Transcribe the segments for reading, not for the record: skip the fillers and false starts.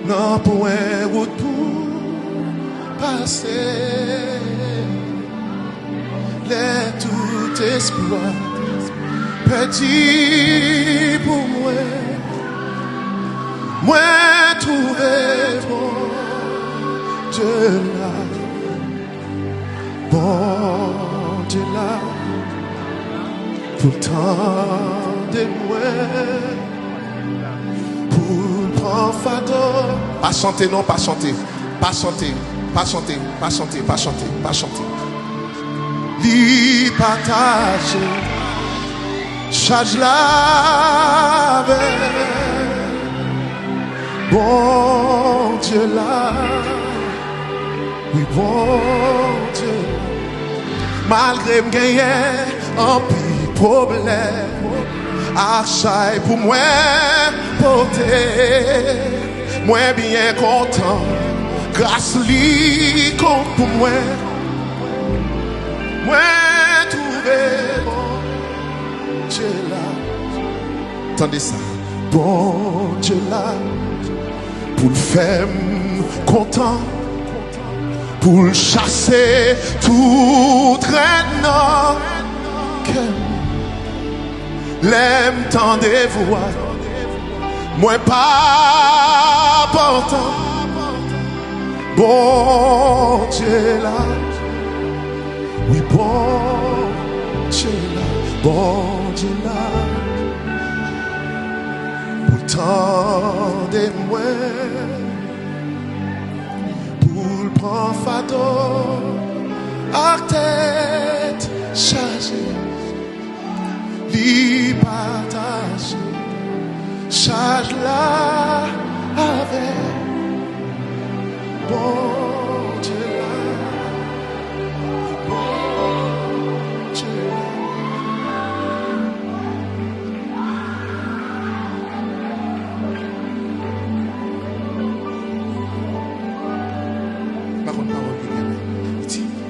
non pour un route pour passer. Les tout espoir petit pour moi. Moi trouver bon Dieu là, bon Dieu là, pourtant de moi, pour prendre fardeau. Pas chanter, non, pas chanter, pas chanter, pas chanter, pas chanter, pas chanter, pas chanter. Li partager, charge la bon Dieu là, oui bon Dieu là. Malgré me gagner un petit problème, achat pour moi porter, moi bien content, grâce li compte pour moi, moi trouver bon Dieu là. Attendez ça, bon Dieu là. Pour le faire content, pour le chasser tout traînant, l'aime tant des voix, moi pas portant, bon Dieu là, oui bon Dieu là, bon Dieu là. Tendez-moi pour le prendre fardeau à tête chargée, li partager, charge là avec bon Dieu là, bon Dieu là.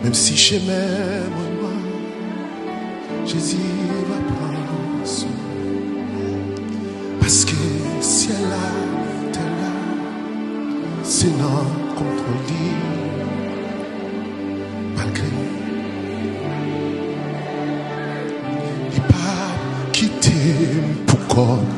Même si j'aimais moi, Jésus va prendre soin. Parce que si elle a, t'es là, c'est notre contrôle. Malgré, il pas quitter pour corps.